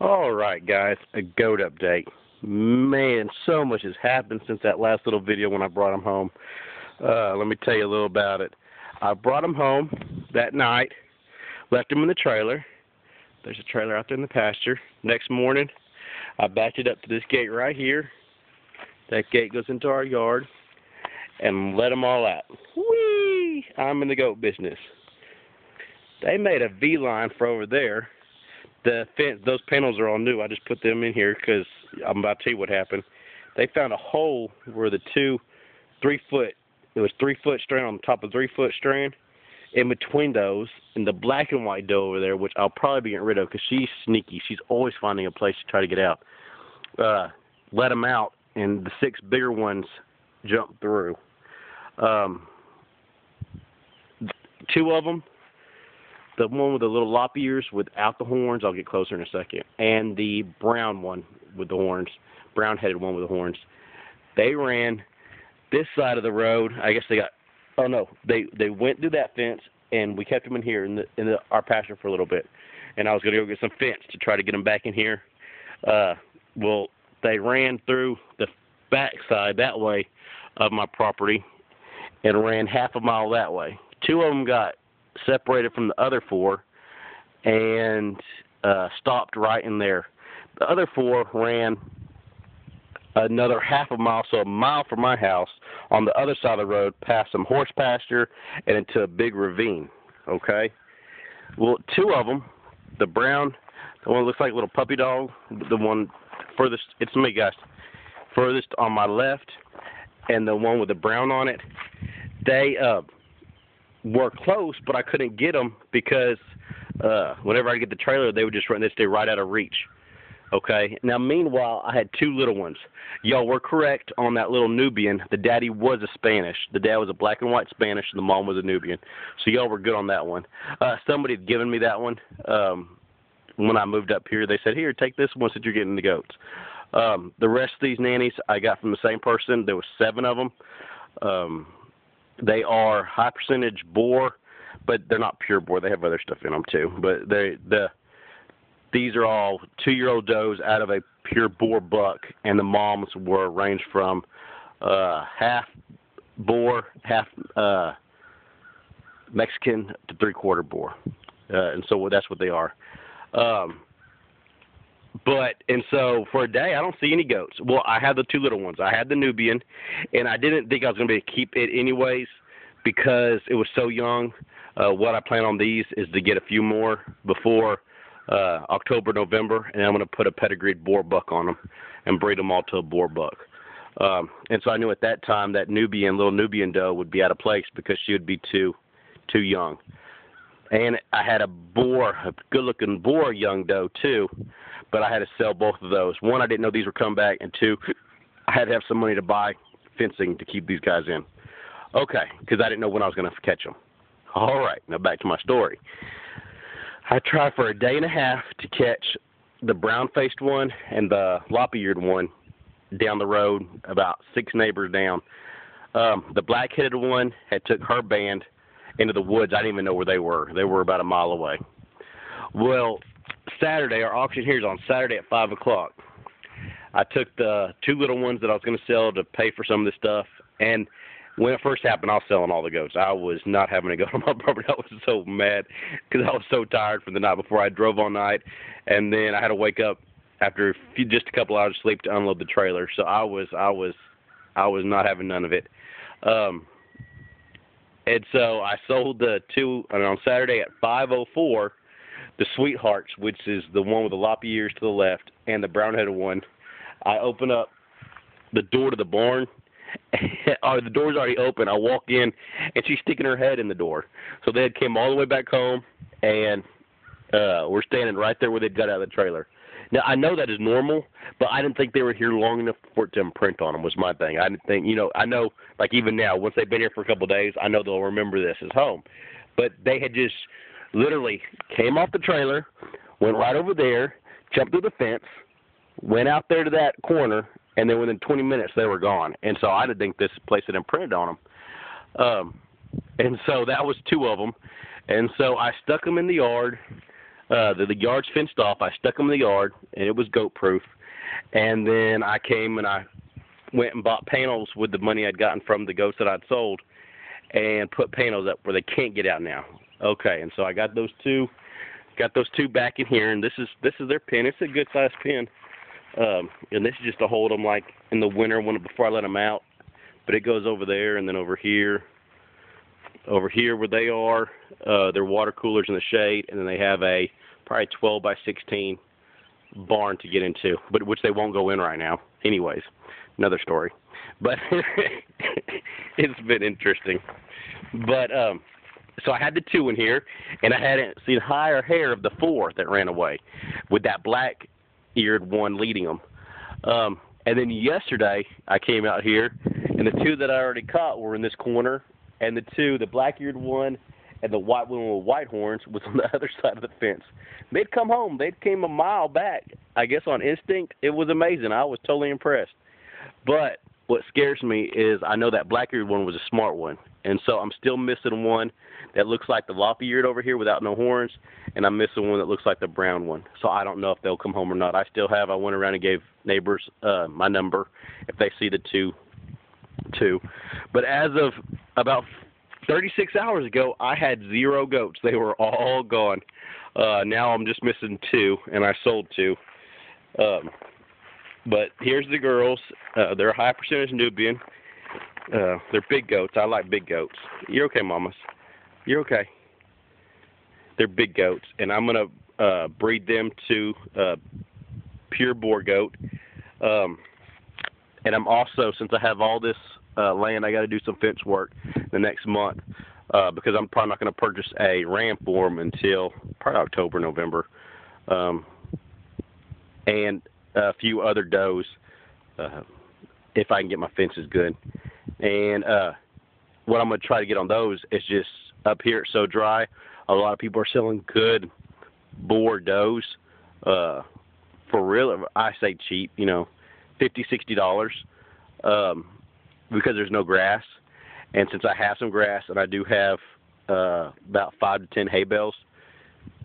All right, guys, a goat update. Man, so much has happened since that last little video when I brought him home. Let me tell you a little about it. I brought him home that night, left him in the trailer. There's a trailer out there in the pasture. Next morning, I backed it up to this gate right here. That gate goes into our yard, and let them all out. Whee! I'm in the goat business. They made a V-line for over there. The fence, those panels are all new. I just put them in here because I'm about to tell you what happened. They found a hole where the 3-foot strand on the top of 3-foot strand. In between those, and the black and white doe over there, which I'll probably be getting rid of because she's sneaky. She's always finding a place to try to get out. Let them out, and the 6 bigger ones jumped through. 2 of them, the one with the little lop ears without the horns, I'll get closer in a second, and the brown one with the horns, brown-headed one with the horns, they ran this side of the road. I guess they got, oh no, they went through that fence, and we kept them in here in our pasture for a little bit, and I was going to go get some fence to try to get them back in here. Well, they ran through the back side that way of my property and ran half a mile that way. 2 of them got separated from the other 4 and stopped right in there. The other 4 ran another half a mile, so a mile from my house, on the other side of the road, past some horse pasture and into a big ravine. Okay? Well, 2 of them, the brown, the one that looks like a little puppy dog, the one furthest, it's me, guys, furthest on my left, and the one with the brown on it, they were close, but I couldn't get them because whenever I get the trailer, they would just run. They'd stay right out of reach. Okay. Now, meanwhile, I had 2 little ones. Y'all were correct on that little Nubian. The daddy was a Spanish. The dad was a black and white Spanish, and the mom was a Nubian. So y'all were good on that one. Somebody had given me that one when I moved up here. They said, "Here, take this one since you're getting the goats." The rest of these nannies I got from the same person. There was 7 of them. They are high percentage boar, but they're not pure boar. They have other stuff in them too. But these are all 2-year-old does out of a pure boar buck, and the moms were ranged from half boar, half Mexican to 3/4 boar, and so that's what they are. And so for a day, I don't see any goats. Well, I have the 2 little ones. I had the Nubian, and I didn't think I was going to be able to keep it anyways because it was so young. What I plan on these is to get a few more before October, November, and I'm going to put a pedigreed boar buck on them and breed them all to a boar buck. And so I knew at that time that little Nubian doe would be out of place because she would be too young. And I had a good-looking boar young doe too, but I had to sell both of those. 1, I didn't know these were coming back, and 2, I had to have some money to buy fencing to keep these guys in. Okay, because I didn't know when I was going to catch them. All right, now back to my story. I tried for a day and a half to catch the brown-faced one and the lop-eared one down the road, about 6 neighbors down. The black-headed one had took her band into the woods. I didn't even know where they were. They were about a mile away. Well, Saturday, our auction here is on Saturday at 5 o'clock. I took the 2 little ones that I was going to sell to pay for some of this stuff, and when it first happened, I was selling all the goats. I was not having to go on my property. I was so mad because I was so tired from the night before. I drove all night, and then I had to wake up after just a couple hours of sleep to unload the trailer. So I was not having none of it. And so I sold the 2 on Saturday at 5:04. The Sweethearts, which is the one with the loppy ears to the left, and the brown-headed one. I open up the door to the barn. The door's already open. I walk in, and she's sticking her head in the door. So they came all the way back home, and we're standing right there where they got out of the trailer. Now, I know that is normal, but I didn't think they were here long enough for it to imprint on them was my thing. I didn't think, I know, like even now, once they've been here for a couple of days, I know they'll remember this as home. But they had just literally came off the trailer, went right over there, jumped through the fence, went out there to that corner, and then within 20 minutes they were gone. And so I didn't think this place had imprinted on them. And so that was 2 of them. And so I stuck them in the yard The yard's fenced off. I stuck them in the yard, and it was goat proof. And then I came and I went and bought panels with the money I'd gotten from the goats that I'd sold, and put panels up where they can't get out now. Okay, and so I got those two back in here, and this is their pen. It's a good sized pen, and this is just to hold them like in the winter before I let them out. But it goes over there, and then over here where they are, their water coolers in the shade, and then they have a probably 12 by 16 barn to get into, but which they won't go in right now. Anyways, another story. But it's been interesting. But so I had the 2 in here, and I hadn't seen higher hair of the 4 that ran away, with that black-eared one leading them. And then yesterday I came out here, and the 2 that I already caught were in this corner, and the black-eared one and the white one with white horns was on the other side of the fence. They'd come home. They'd came a mile back, I guess on instinct. It was amazing. I was totally impressed. But what scares me is I know that black-eared one was a smart one, and so I'm still missing one that looks like the lop-eared over here without no horns, and I'm missing one that looks like the brown one. So I don't know if they'll come home or not. I went around and gave neighbors my number if they see the two. But as of about 36 hours ago, I had 0 goats. They were all gone. Now I'm just missing 2, and I sold 2. But here's the girls. They're a high percentage Nubian. They're big goats. I like big goats. You're okay, mamas. You're okay. They're big goats, and I'm going to breed them to pure boar goat. And I'm also, since I have all this land, I got to do some fence work the next month because I'm probably not going to purchase a ram for them until probably October, November. And a few other does if I can get my fences good. And what I'm going to try to get on those is just up here it's so dry. A lot of people are selling good boar does for real. I say cheap, $50, $60 because there's no grass. And since I have some grass and I do have about 5 to 10 hay bales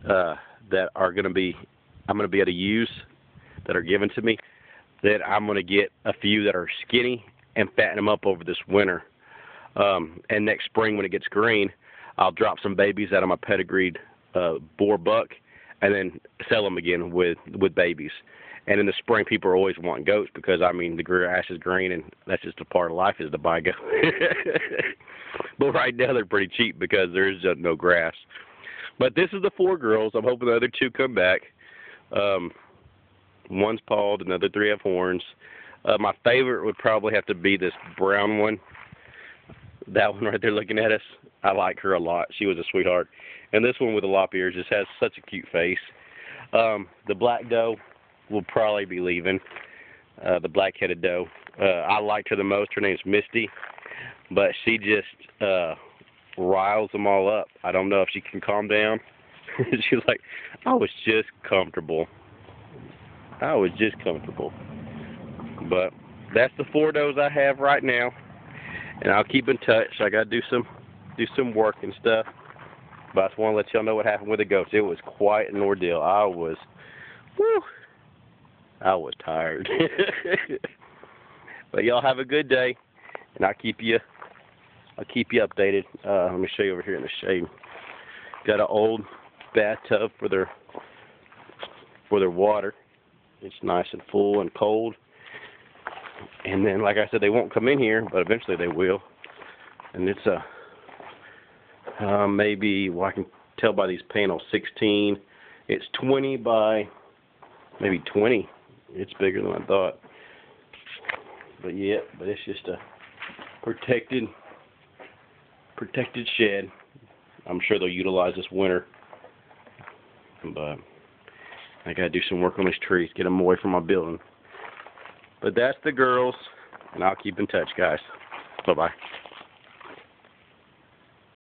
that I'm going to be able to use that are given to me, that I'm going to get a few that are skinny and fatten them up over this winter. And next spring when it gets green, I'll drop some babies out of my pedigreed boar buck and then sell them again with babies. And in the spring, people are always wanting goats because, the grass is green, and that's just a part of life is to buy goats. But right now, they're pretty cheap because there's no grass. But this is the 4 girls. I'm hoping the other 2 come back. One's pawed, another 3 have horns. My favorite would probably have to be this brown one. That one right there looking at us. I like her a lot. She was a sweetheart. And this one with the lop ears just has such a cute face. The black doe will probably be leaving, the black-headed doe. I liked her the most. Her name's Misty, but she just riles them all up. I don't know if she can calm down. She's like, I was just comfortable. But that's the 4 does I have right now, and I'll keep in touch. I got to do some work and stuff, but I just want to let y'all know what happened with the goats. It was quite an ordeal. I was tired. But y'all have a good day, and I'll keep you updated. Let me show you over here in the shade. Got an old bathtub for their water. It's nice and full and cold. And then, like I said, they won't come in here, but eventually they will. And it's maybe, I can tell by these panels, 16. It's 20 by maybe 20. It's bigger than I thought. But it's just a protected shed. I'm sure they'll utilize this winter. But I gotta do some work on these trees, get them away from my building. But that's the girls, and I'll keep in touch, guys. Bye-bye.